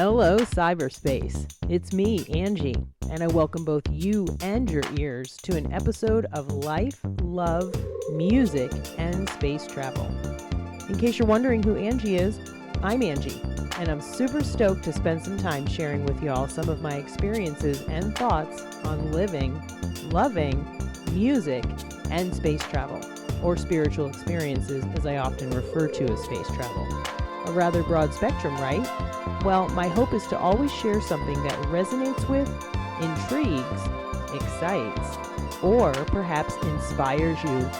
Hello, cyberspace. It's me, Angie, and I welcome both you and your ears to an episode of Life, Love, Music, and Space Travel. In case you're wondering who Angie is, I'm Angie, and I'm super stoked to spend some time sharing with y'all some of my experiences and thoughts on living, loving, music, and space travel, or spiritual experiences as I often refer to as space travel. A rather broad spectrum, right? Well, my hope is to always share something that resonates with, intrigues, excites, or perhaps inspires you.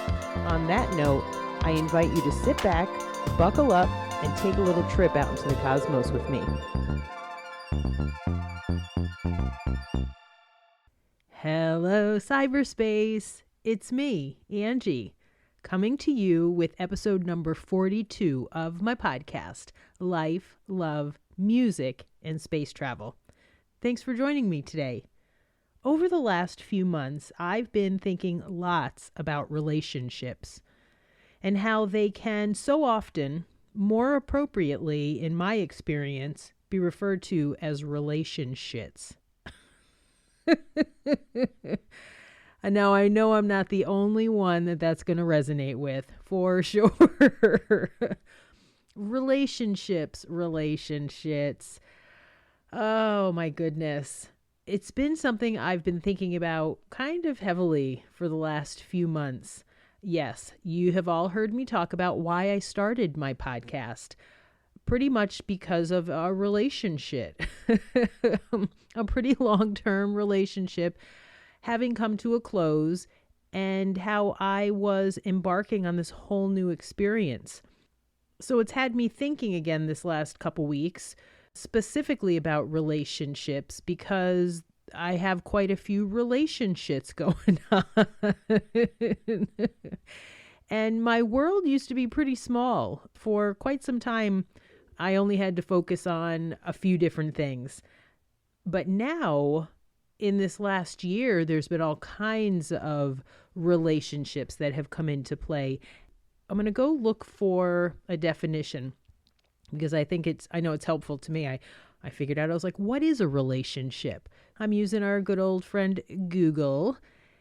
On that note, I invite you to sit back, buckle up, and take a little trip out into the cosmos with me. Hello, cyberspace. It's me, Angie, coming to you with episode number 42 of my podcast, Life, Love, Music, and Space Travel. Thanks for joining me today. Over the last few months, I've been thinking lots about relationships and how they can so often, more appropriately in my experience, be referred to as relationshits. Now, I know I'm not the only one that's going to resonate with, for sure. Relationships. Oh my goodness. It's been something I've been thinking about kind of heavily for the last few months. Yes, you have all heard me talk about why I started my podcast. Pretty much because of a relationship, a pretty long-term relationship having come to a close, and how I was embarking on this whole new experience. So it's had me thinking again this last couple weeks, specifically about relationships, because I have quite a few relationships going on. And my world used to be pretty small. For quite some time, I only had to focus on a few different things. But now, in this last year, there's been all kinds of relationships that have come into play. I'm going to go look for a definition because I know it's helpful to me. I figured out, I was like, what is a relationship? I'm using our good old friend Google.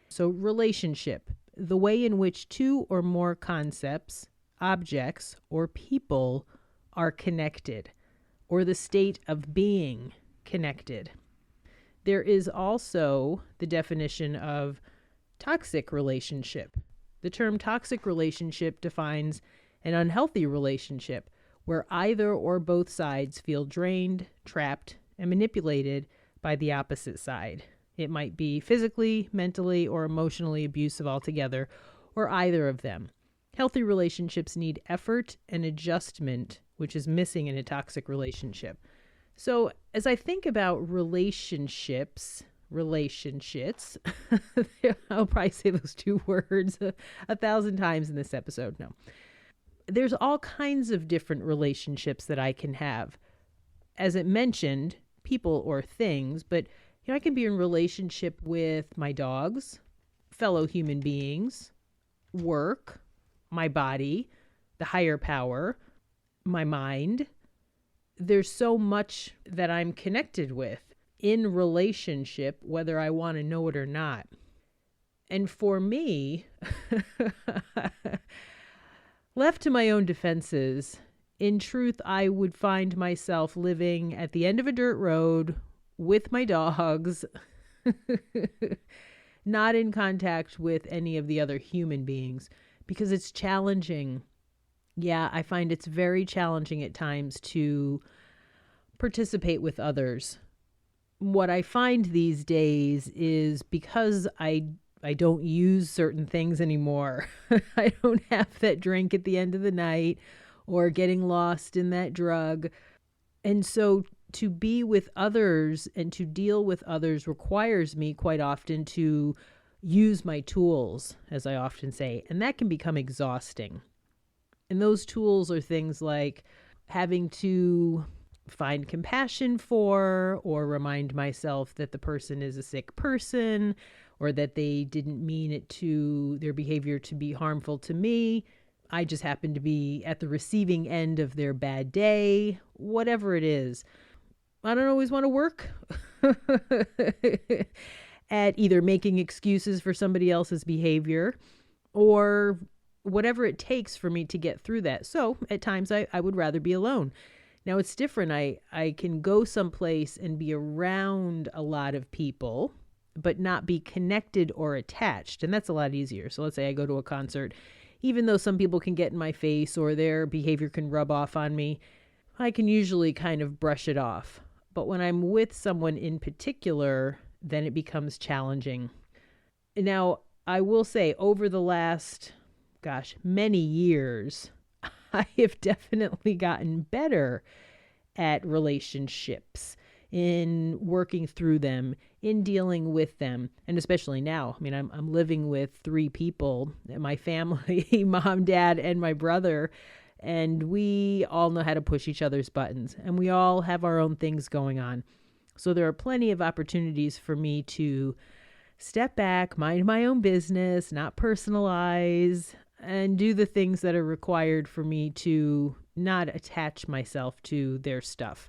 So relationship, the way in which two or more concepts, objects, or people are connected, or the state of being connected. There is also the definition of toxic relationship. The term toxic relationship defines an unhealthy relationship where either or both sides feel drained, trapped, and manipulated by the opposite side. It might be physically, mentally, or emotionally abusive altogether, or either of them. Healthy relationships need effort and adjustment, which is missing in a toxic relationship. So as I think about relationships, I'll probably say those two words 1,000 times in this episode. No, there's all kinds of different relationships that I can have. As it mentioned, people or things, but I can be in relationship with my dogs, fellow human beings, work, my body, the higher power, my mind. There's so much that I'm connected with in relationship, whether I want to know it or not. And for me, left to my own defenses, in truth, I would find myself living at the end of a dirt road with my dogs, not in contact with any of the other human beings, because it's challenging. Yeah, I find it's very challenging at times to participate with others. What I find these days is because I don't use certain things anymore. I don't have that drink at the end of the night or getting lost in that drug. And so to be with others and to deal with others requires me quite often to use my tools, as I often say, and that can become exhausting. And those tools are things like having to find compassion for or remind myself that the person is a sick person or that they didn't mean their behavior to be harmful to me. I just happen to be at the receiving end of their bad day, whatever it is. I don't always want to work at either making excuses for somebody else's behavior or whatever it takes for me to get through that. So at times I would rather be alone. Now it's different. I can go someplace and be around a lot of people, but not be connected or attached. And that's a lot easier. So let's say I go to a concert, even though some people can get in my face or their behavior can rub off on me, I can usually kind of brush it off. But when I'm with someone in particular, then it becomes challenging. Now, I will say over the last, many years, I have definitely gotten better at relationships, in working through them, in dealing with them. And especially now, I mean, I'm living with 3 people, my family, mom, dad, and my brother. And we all know how to push each other's buttons, and we all have our own things going on. So there are plenty of opportunities for me to step back, mind my own business, not personalize, and do the things that are required for me to not attach myself to their stuff.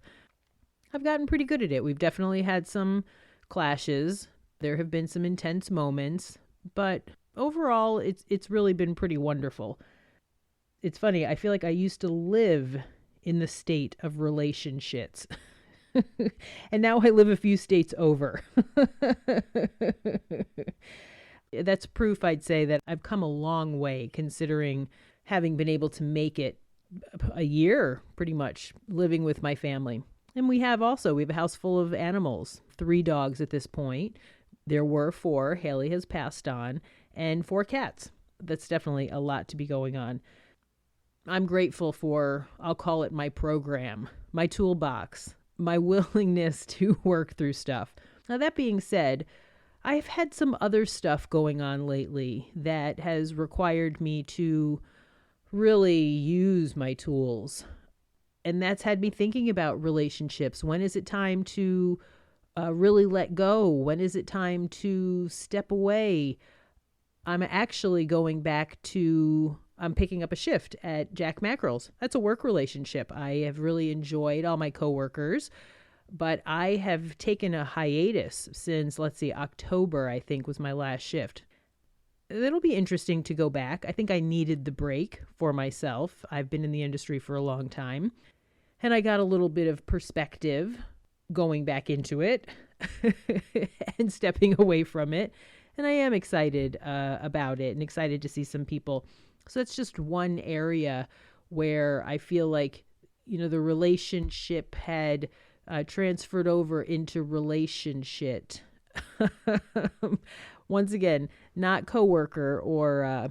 I've gotten pretty good at it. We've definitely had some clashes. There have been some intense moments, but overall, it's really been pretty wonderful. It's funny. I feel like I used to live in the state of relationships. And now I live a few states over. That's proof, I'd say, that I've come a long way, considering having been able to make it a year, pretty much, living with my family. And we have a house full of animals, 3 dogs at this point. There were 4, Haley has passed on, and 4 cats. That's definitely a lot to be going on. I'm grateful for, I'll call it my program, my toolbox, my willingness to work through stuff. Now, that being said, I've had some other stuff going on lately that has required me to really use my tools. And that's had me thinking about relationships. When is it time to really let go? When is it time to step away? I'm actually going back to, I'm picking up a shift at Jack Mackerel's. That's a work relationship. I have really enjoyed all my coworkers, but I have taken a hiatus since, October, I think was my last shift. It'll be interesting to go back. I think I needed the break for myself. I've been in the industry for a long time, and I got a little bit of perspective going back into it and stepping away from it. And I am excited about it and excited to see some people. So it's just one area where I feel like, the relationship had transferred over into relationship. Once again, not coworker or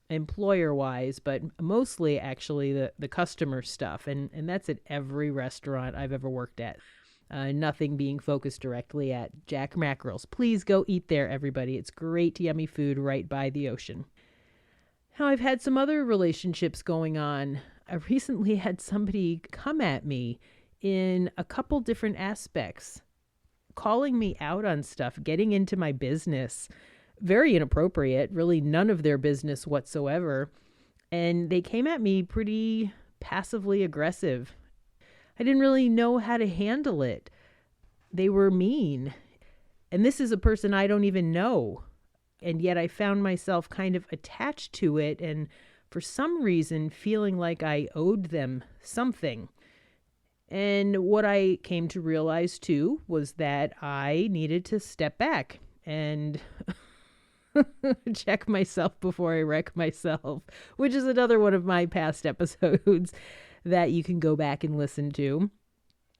employer-wise, but mostly actually the customer stuff. And that's at every restaurant I've ever worked at. Nothing being focused directly at Jack Mackerel's. Please go eat there, everybody. It's great, yummy food right by the ocean. Now, I've had some other relationships going on. I recently had somebody come at me in a couple different aspects, calling me out on stuff, getting into my business. Very inappropriate, really none of their business whatsoever. And they came at me pretty passively aggressive. I didn't really know how to handle it. They were mean. And this is a person I don't even know. And yet I found myself kind of attached to it and for some reason feeling like I owed them something. And what I came to realize too was that I needed to step back and check myself before I wreck myself, which is another one of my past episodes that you can go back and listen to.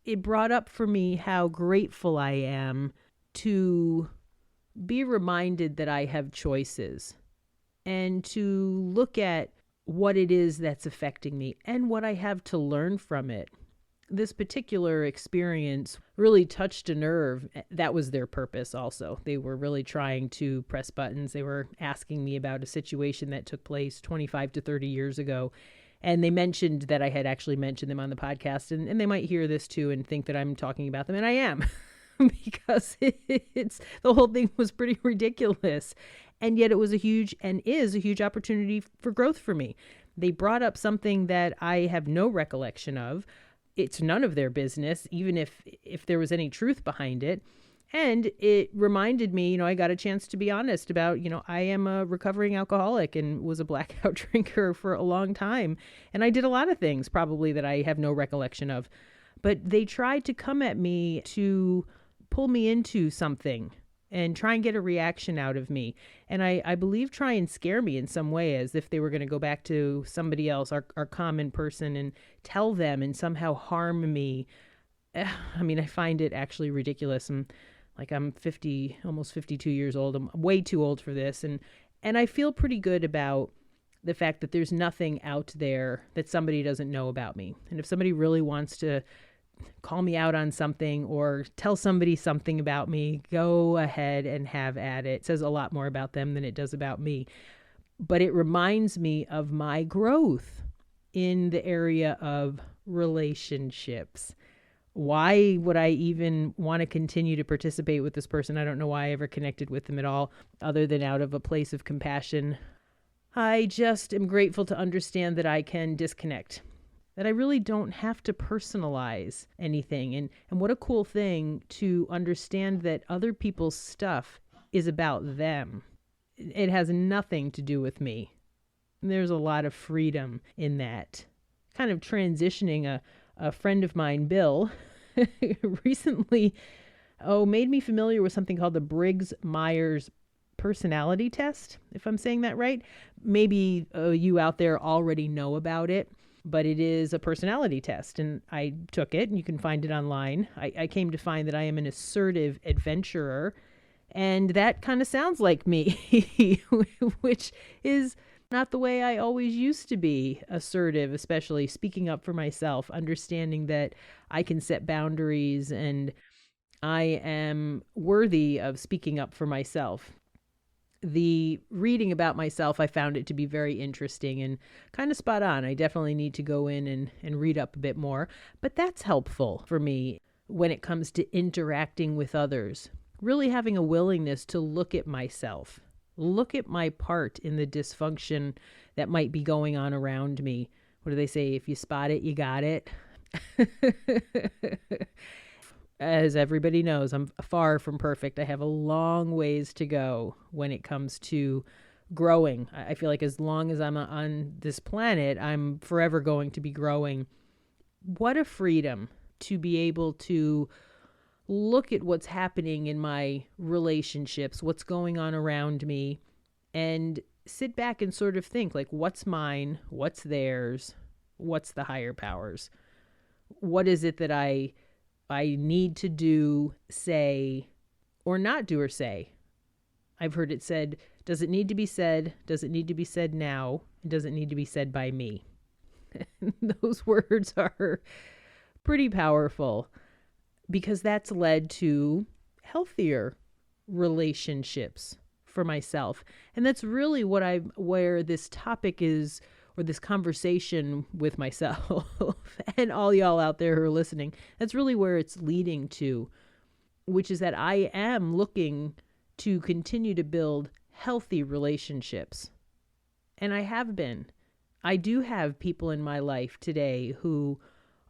It brought up for me how grateful I am to be reminded that I have choices and to look at what it is that's affecting me and what I have to learn from it. This particular experience really touched a nerve. That was their purpose also. They were really trying to press buttons. They were asking me about a situation that took place 25 to 30 years ago. And they mentioned that I had actually mentioned them on the podcast. And they might hear this too and think that I'm talking about them. And I am. Because the whole thing was pretty ridiculous. And yet it was is a huge opportunity for growth for me. They brought up something that I have no recollection of. it's none of their business, even if there was any truth behind it. And it reminded me, I got a chance to be honest about, I am a recovering alcoholic and was a blackout drinker for a long time. And I did a lot of things probably that I have no recollection of. But they tried to come at me to pull me into something and try and get a reaction out of me. And I believe try and scare me in some way, as if they were going to go back to somebody else, our common person, and tell them and somehow harm me. I mean, I find it actually ridiculous. I'm 50, almost 52 years old. I'm way too old for this. And I feel pretty good about the fact that there's nothing out there that somebody doesn't know about me. And if somebody really wants to call me out on something or tell somebody something about me, go ahead and have at it. It says a lot more about them than it does about me. But it reminds me of my growth in the area of relationships. Why would I even want to continue to participate with this person? I don't know why I ever connected with them at all, other than out of a place of compassion. I just am grateful to understand that I can disconnect, that I really don't have to personalize anything. And what a cool thing to understand that other people's stuff is about them. It has nothing to do with me. And there's a lot of freedom in that. Kind of transitioning a friend of mine, Bill, recently made me familiar with something called the Briggs-Myers personality test, if I'm saying that right. Maybe you out there already know about it, but it is a personality test, and I took it, and you can find it online. I came to find that I am an assertive adventurer, and that kind of sounds like me, which is not the way I always used to be assertive, especially speaking up for myself, understanding that I can set boundaries and I am worthy of speaking up for myself. The reading about myself, I found it to be very interesting and kind of spot on. I definitely need to go in and read up a bit more, but that's helpful for me when it comes to interacting with others, really having a willingness to look at myself. Look at my part in the dysfunction that might be going on around me. What do they say? If you spot it, you got it. As everybody knows, I'm far from perfect. I have a long ways to go when it comes to growing. I feel like as long as I'm on this planet, I'm forever going to be growing. What a freedom to be able to look at what's happening in my relationships, what's going on around me, and sit back and sort of think, like, what's mine, what's theirs, what's the higher powers? What is it that I need to do, say, or not do or say? I've heard it said, does it need to be said? Does it need to be said now? And does it need to be said by me? Those words are pretty powerful, because that's led to healthier relationships for myself. And that's really where this topic is, or this conversation with myself and all y'all out there who are listening, that's really where it's leading to, which is that I am looking to continue to build healthy relationships. And I have been. I do have people in my life today who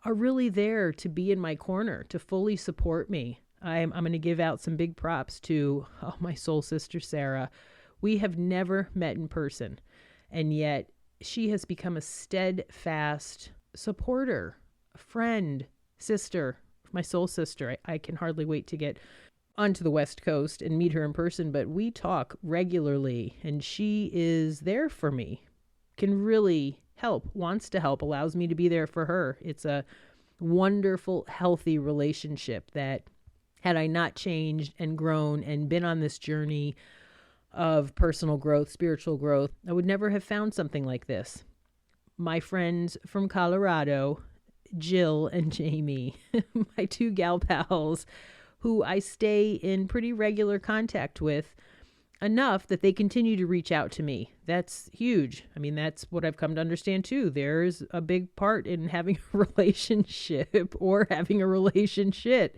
are really there to be in my corner, to fully support me. I'm going to give out some big props to my soul sister, Sarah. We have never met in person, and yet she has become a steadfast supporter, a friend, sister, my soul sister. I can hardly wait to get onto the West Coast and meet her in person, but we talk regularly, and she is there for me, can really help, wants to help, allows me to be there for her. It's a wonderful, healthy relationship that, had I not changed and grown and been on this journey of personal growth, spiritual growth, I would never have found something like this. My friends from Colorado, Jill and Jamie, my two gal pals, who I stay in pretty regular contact with, enough that they continue to reach out to me. That's huge. I mean, that's what I've come to understand too. There's a big part in having a relationship or having a relationship.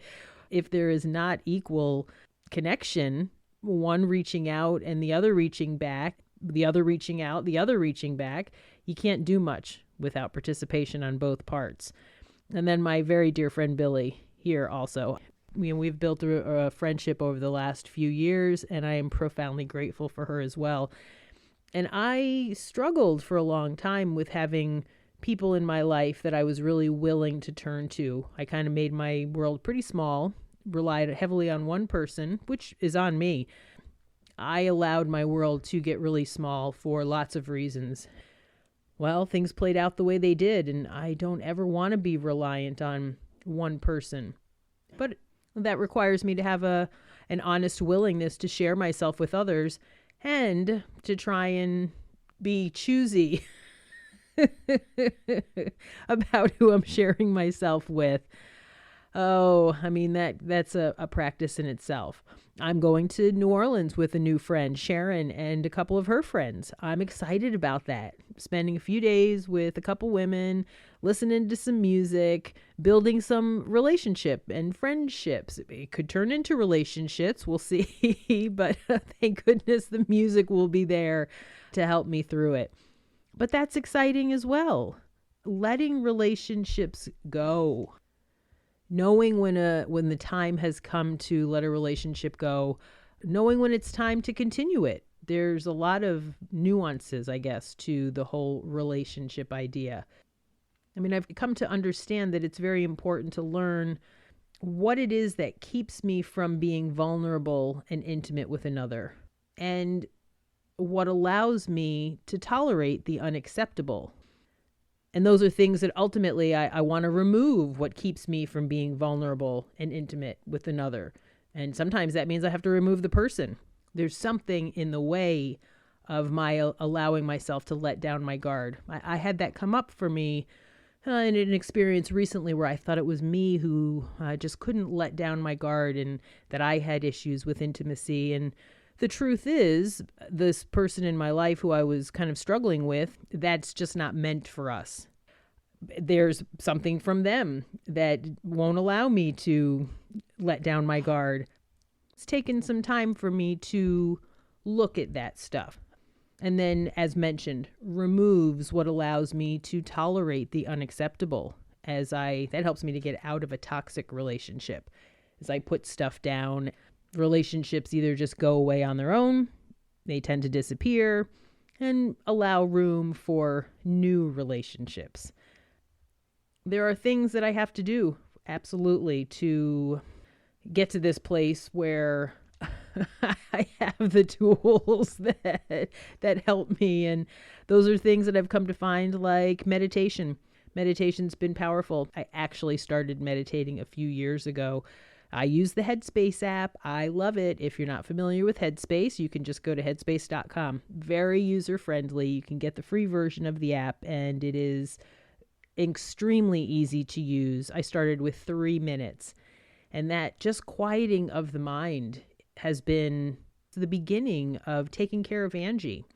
If there is not equal connection, one reaching out and the other reaching back, the other reaching out, the other reaching back, you can't do much without participation on both parts. And then my very dear friend Billy here also. We've built a friendship over the last few years, and I am profoundly grateful for her as well. And I struggled for a long time with having people in my life that I was really willing to turn to. I kind of made my world pretty small, relied heavily on one person, which is on me. I allowed my world to get really small for lots of reasons. Well, things played out the way they did, and I don't ever want to be reliant on one person. But that requires me to have an honest willingness to share myself with others and to try and be choosy about who I'm sharing myself with. Oh, I mean, that's a practice in itself. I'm going to New Orleans with a new friend, Sharon, and a couple of her friends. I'm excited about that. Spending a few days with a couple women, listening to some music, building some relationship and friendships. It could turn into relationships. We'll see. But thank goodness the music will be there to help me through it. But that's exciting as well. Letting relationships go. Knowing when the time has come to let a relationship go, knowing when it's time to continue it. There's a lot of nuances, I guess, to the whole relationship idea. I mean, I've come to understand that it's very important to learn what it is that keeps me from being vulnerable and intimate with another, and what allows me to tolerate the unacceptable. And those are things that ultimately I want to remove what keeps me from being vulnerable and intimate with another. And sometimes that means I have to remove the person. There's something in the way of my allowing myself to let down my guard. I had that come up for me in an experience recently where I thought it was me who just couldn't let down my guard and that I had issues with intimacy. And the truth is, this person in my life who I was kind of struggling with, that's just not meant for us. There's something from them that won't allow me to let down my guard. It's taken some time for me to look at that stuff. And then, as mentioned, removes what allows me to tolerate the unacceptable that helps me to get out of a toxic relationship. As I put stuff down, relationships either just go away on their own, they tend to disappear, and allow room for new relationships. There are things that I have to do, absolutely, to get to this place where I have the tools that help me. And those are things that I've come to find, like meditation. Meditation's been powerful. I actually started meditating a few years ago. I use the Headspace app. I love it. If you're not familiar with Headspace, you can just go to headspace.com. Very user-friendly. You can get the free version of the app, and it is extremely easy to use. I started with 3 minutes, and that just quieting of the mind has been the beginning of taking care of Angie.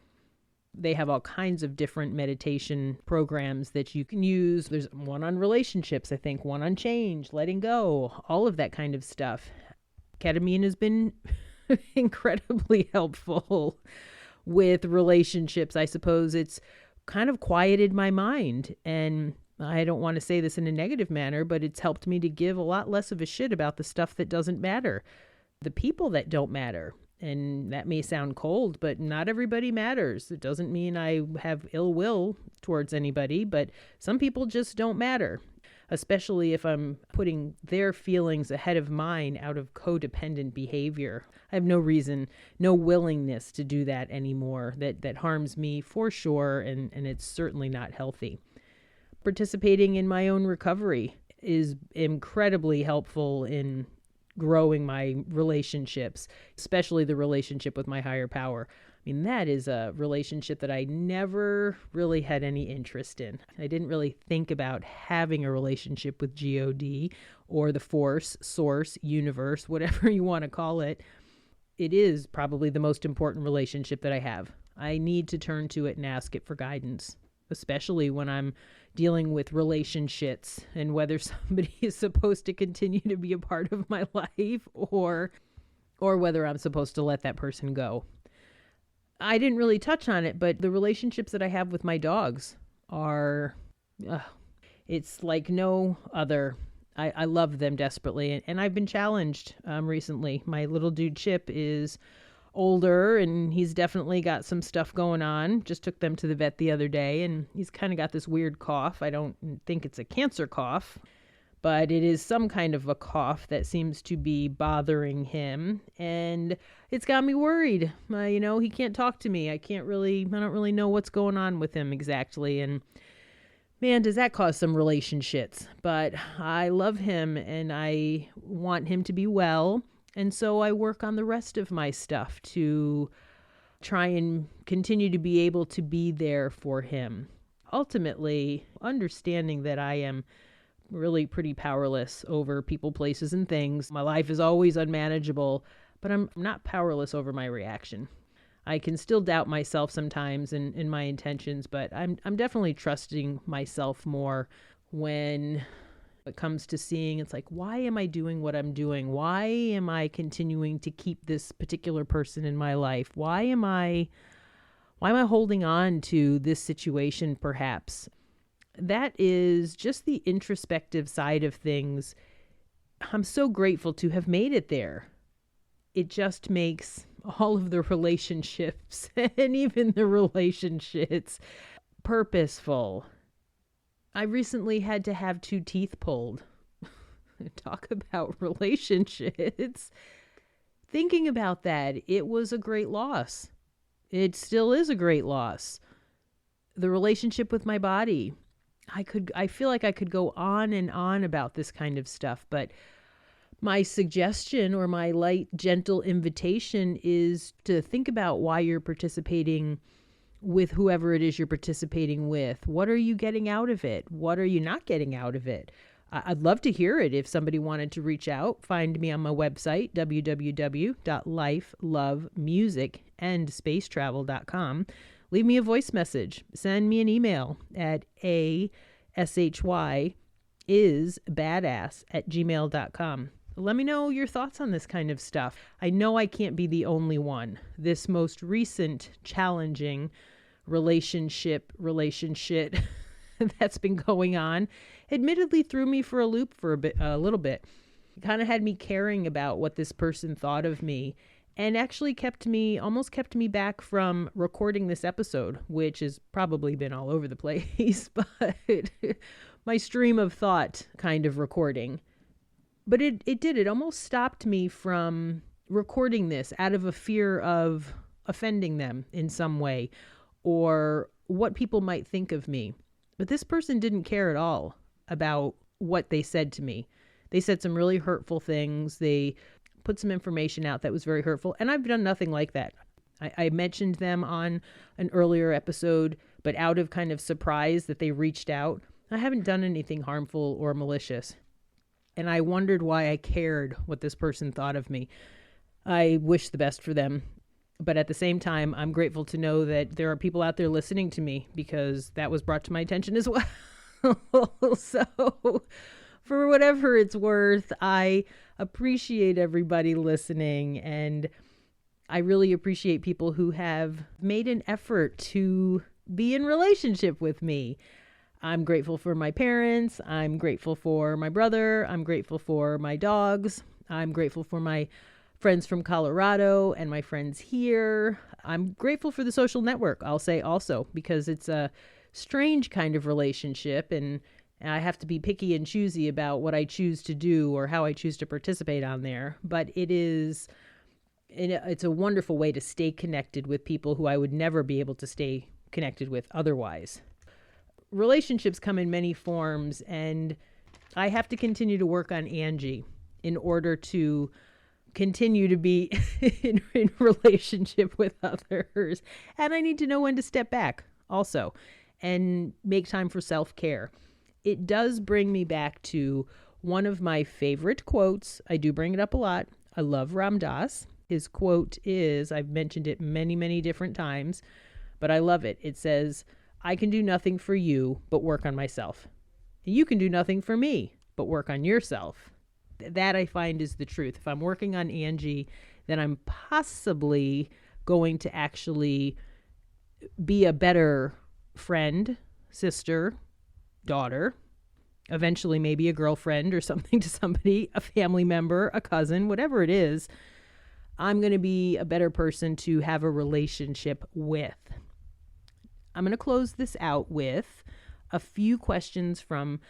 They have all kinds of different meditation programs that you can use. There's one on relationships, I think, one on change, letting go, all of that kind of stuff. Ketamine has been incredibly helpful with relationships. I suppose it's kind of quieted my mind. And I don't want to say this in a negative manner, but it's helped me to give a lot less of a shit about the stuff that doesn't matter. The people that don't matter. And that may sound cold, but not everybody matters. It doesn't mean I have ill will towards anybody, but some people just don't matter, especially if I'm putting their feelings ahead of mine out of codependent behavior. I have no reason, no willingness to do that anymore. That harms me for sure, and it's certainly not healthy. Participating in my own recovery is incredibly helpful in growing my relationships, especially the relationship with my higher power. I mean, that is a relationship that I never really had any interest in. I didn't really think about having a relationship with God or the force, source, universe, whatever you want to call it. It is probably the most important relationship that I have. I need to turn to it and ask it for guidance, especially when I'm dealing with relationships and whether somebody is supposed to continue to be a part of my life or whether I'm supposed to let that person go. I didn't really touch on it, but the relationships that I have with my dogs are, It's like no other. I love them desperately. And I've been challenged recently. My little dude Chip is older and he's definitely got some stuff going on. Just took them to the vet the other day and he's kind of got this weird cough. I don't think it's a cancer cough, but it is some kind of a cough that seems to be bothering him. And it's got me worried. He can't talk to me. I don't really know what's going on with him exactly. And man, does that cause some relationships. But I love him and I want him to be well. And so I work on the rest of my stuff to try and continue to be able to be there for him. Ultimately, understanding that I am really pretty powerless over people, places, and things. My life is always unmanageable, but I'm not powerless over my reaction. I can still doubt myself sometimes in my intentions, but I'm definitely trusting myself more when it comes to seeing it's like, why am I doing what I'm doing? Why am I continuing to keep this particular person in my life? Why am I holding on to this situation perhaps? That is just the introspective side of things. I'm so grateful to have made it there. It just makes all of the relationships and even the relationships purposeful. I recently had to have 2 teeth pulled. Talk about relationships. Thinking about that, it was a great loss. It still is a great loss. The relationship with my body. I feel like I could go on and on about this kind of stuff, but my suggestion or my light, gentle invitation is to think about why you're participating with whoever it is you're participating with. What are you getting out of it? What are you not getting out of it? I'd love to hear it. If somebody wanted to reach out, find me on my website, www.lifelovemusicandspacetravel.com. Leave me a voice message. Send me an email at ashyisbadass@gmail.com. Let me know your thoughts on this kind of stuff. I know I can't be the only one. This most recent challenging relationship that's been going on admittedly threw me for a loop for a little bit. It kind of had me caring about what this person thought of me and actually almost kept me back from recording this episode, which has probably been all over the place, but my stream of thought kind of recording. But it almost stopped me from recording this out of a fear of offending them in some way or what people might think of me. But this person didn't care at all about what they said to me. They said some really hurtful things. They put some information out that was very hurtful. And I've done nothing like that. I mentioned them on an earlier episode, but out of kind of surprise that they reached out. I haven't done anything harmful or malicious. And I wondered why I cared what this person thought of me. I wish the best for them. But at the same time, I'm grateful to know that there are people out there listening to me because that was brought to my attention as well. So for whatever it's worth, I appreciate everybody listening. And I really appreciate people who have made an effort to be in relationship with me. I'm grateful for my parents. I'm grateful for my brother. I'm grateful for my dogs. I'm grateful for my friends from Colorado and my friends here. I'm grateful for the social network, I'll say also, because it's a strange kind of relationship and I have to be picky and choosy about what I choose to do or how I choose to participate on there. But it's a wonderful way to stay connected with people who I would never be able to stay connected with otherwise. Relationships come in many forms, and I have to continue to work on Angie in order to continue to be in relationship with others. And I need to know when to step back also and make time for self-care. It does bring me back to one of my favorite quotes. I do bring it up a lot. I love Ram Dass. His quote is, I've mentioned it many, many different times, but I love it. It says, I can do nothing for you but work on myself. You can do nothing for me but work on yourself. That I find is the truth. If I'm working on Angie, then I'm possibly going to actually be a better friend, sister, daughter, eventually maybe a girlfriend or something to somebody, a family member, a cousin, whatever it is, I'm going to be a better person to have a relationship with. I'm going to close this out with a few questions from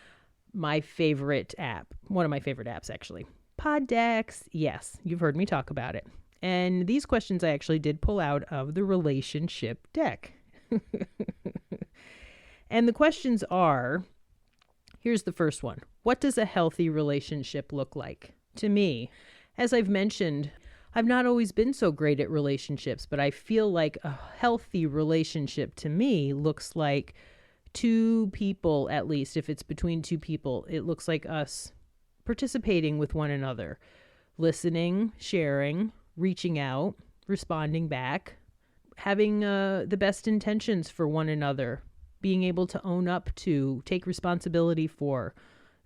my favorite app, one of my favorite apps actually, Poddecks. Yes, you've heard me talk about it. And these questions I actually did pull out of the relationship deck. And the questions are, here's the first one. What does a healthy relationship look like? To me, as I've mentioned, I've not always been so great at relationships, but I feel like a healthy relationship to me looks like two people, at least if it's between two people, it looks like us participating with one another, listening, sharing, reaching out, responding back, having the best intentions for one another, being able to own up to, take responsibility for,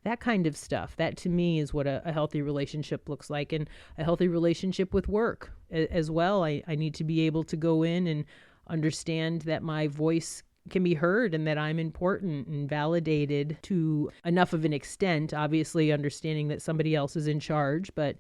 that kind of stuff. That to me is what a healthy relationship looks like. And a healthy relationship with work as well. I need to be able to go in and understand that my voice can be heard and that I'm important and validated to enough of an extent, obviously understanding that somebody else is in charge. But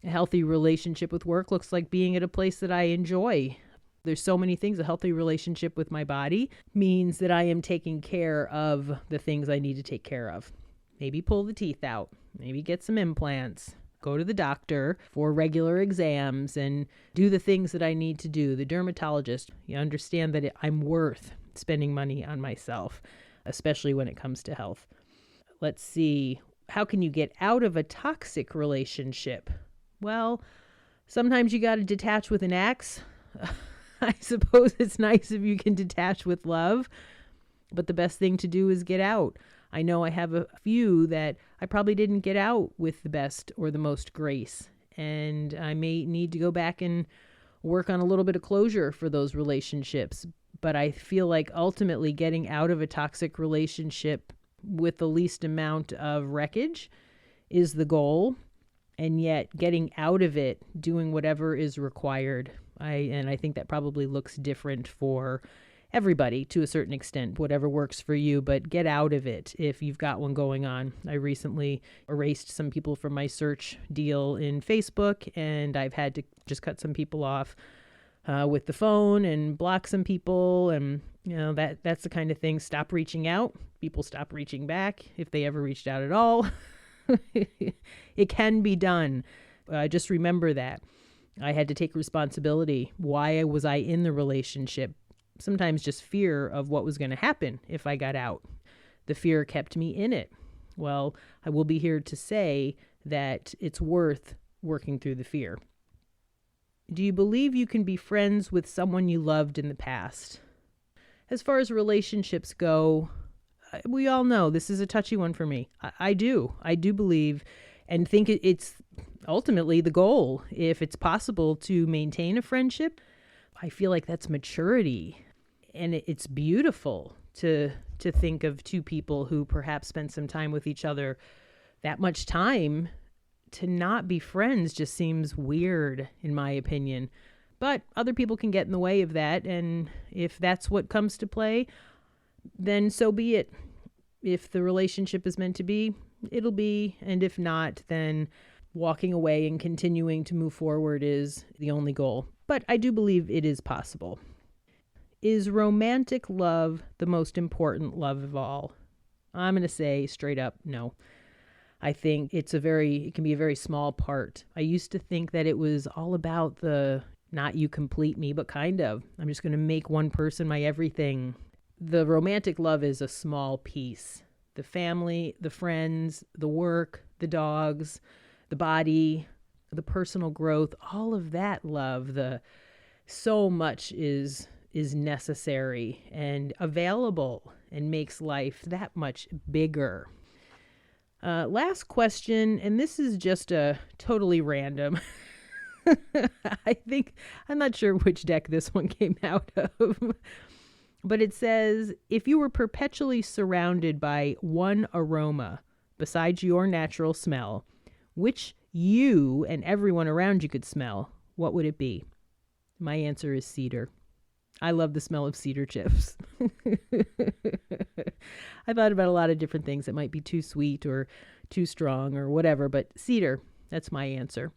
a healthy relationship with work looks like being at a place that I enjoy. There's so many things. A healthy relationship with my body means that I am taking care of the things I need to take care of. Maybe pull the teeth out, maybe get some implants, go to the doctor for regular exams and do the things that I need to do. The dermatologist, you understand that I'm worth spending money on myself, especially when it comes to health. Let's see. How can you get out of a toxic relationship? Well, sometimes you got to detach with an axe. I suppose it's nice if you can detach with love, but the best thing to do is get out. I know I have a few that I probably didn't get out with the best or the most grace, and I may need to go back and work on a little bit of closure for those relationships. But I feel like ultimately getting out of a toxic relationship with the least amount of wreckage is the goal, and yet getting out of it, doing whatever is required. I think that probably looks different for everybody to a certain extent, whatever works for you, but get out of it if you've got one going on. I recently erased some people from my search deal in Facebook, and I've had to just cut some people off with the phone and block some people. And, that's the kind of thing. Stop reaching out. People stop reaching back if they ever reached out at all. It can be done. Just remember that. I had to take responsibility. Why was I in the relationship? Sometimes just fear of what was going to happen if I got out. The fear kept me in it. Well, I will be here to say that it's worth working through the fear. Do you believe you can be friends with someone you loved in the past? As far as relationships go, we all know this is a touchy one for me. I do believe and think it's ultimately the goal. If it's possible to maintain a friendship, I feel like that's maturity. And it's beautiful to think of two people who perhaps spend some time with each other. That much time to not be friends just seems weird, in my opinion. But other people can get in the way of that. And if that's what comes to play, then so be it. If the relationship is meant to be, it'll be. And if not, then walking away and continuing to move forward is the only goal. But I do believe it is possible. Is romantic love the most important love of all? I'm going to say straight up, no. I think it can be a very small part. I used to think that it was all about the not you complete me, but kind of. I'm just going to make one person my everything. The romantic love is a small piece. The family, the friends, the work, the dogs, the body, the personal growth, all of that love, so much is necessary and available and makes life that much bigger. Last question, and this is just a totally random. I'm not sure which deck this one came out of, but it says, if you were perpetually surrounded by one aroma besides your natural smell, which you and everyone around you could smell, what would it be? My answer is cedar. I love the smell of cedar chips. I thought about a lot of different things that might be too sweet or too strong or whatever, but cedar, that's my answer.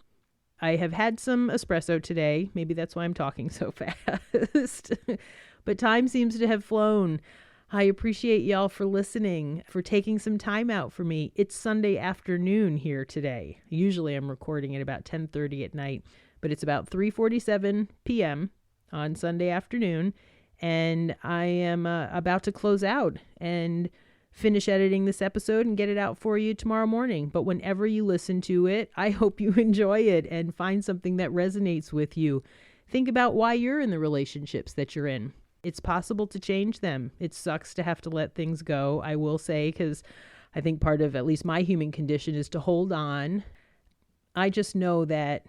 I have had some espresso today. Maybe that's why I'm talking so fast. But time seems to have flown. I appreciate y'all for listening, for taking some time out for me. It's Sunday afternoon here today. Usually I'm recording at about 10:30 at night, but it's about 3:47 p.m. on Sunday afternoon, and I am about to close out and finish editing this episode and get it out for you tomorrow morning. But whenever you listen to it, I hope you enjoy it and find something that resonates with you. Think about why you're in the relationships that you're in. It's possible to change them. It sucks to have to let things go, I will say, because I think part of at least my human condition is to hold on. I just know that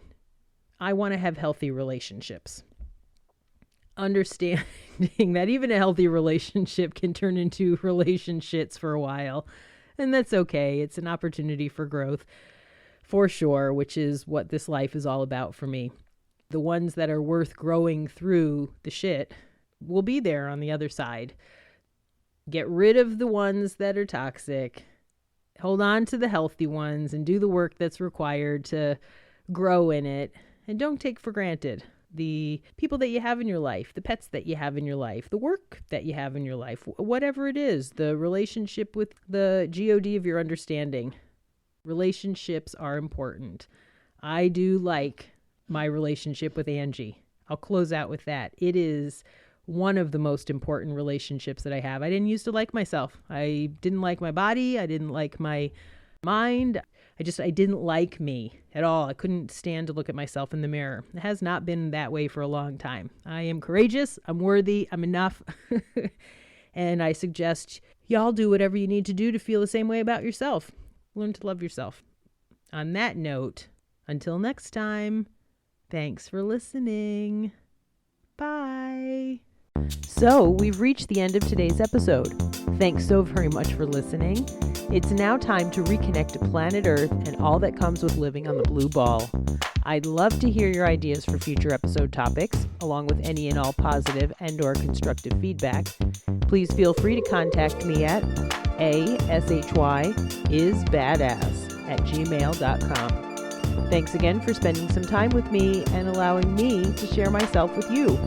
I want to have healthy relationships. Understanding that even a healthy relationship can turn into relationshits for a while. And that's okay. It's an opportunity for growth, for sure, which is what this life is all about for me. The ones that are worth growing through the shit will be there on the other side. Get rid of the ones that are toxic. Hold on to the healthy ones and do the work that's required to grow in it. And don't take for granted the people that you have in your life, the pets that you have in your life, the work that you have in your life, whatever it is, the relationship with the God of your understanding. Relationships are important. I do like my relationship with Angie. I'll close out with that. It is one of the most important relationships that I have. I didn't used to like myself. I didn't like my body. I didn't like my mind. I didn't like me at all. I couldn't stand to look at myself in the mirror. It has not been that way for a long time. I am courageous. I'm worthy. I'm enough. And I suggest y'all do whatever you need to do to feel the same way about yourself. Learn to love yourself. On that note, until next time, thanks for listening. Bye. So we've reached the end of today's episode. Thanks so very much for listening. It's now time to reconnect to planet Earth and all that comes with living on the blue ball. I'd love to hear your ideas for future episode topics, along with any and all positive and or constructive feedback. Please feel free to contact me at ashyisbadass@gmail.com. Thanks again for spending some time with me and allowing me to share myself with you.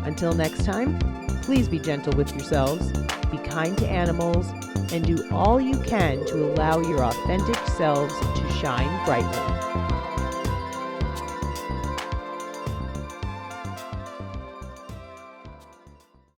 Until next time, please be gentle with yourselves, be kind to animals, and do all you can to allow your authentic selves to shine brightly.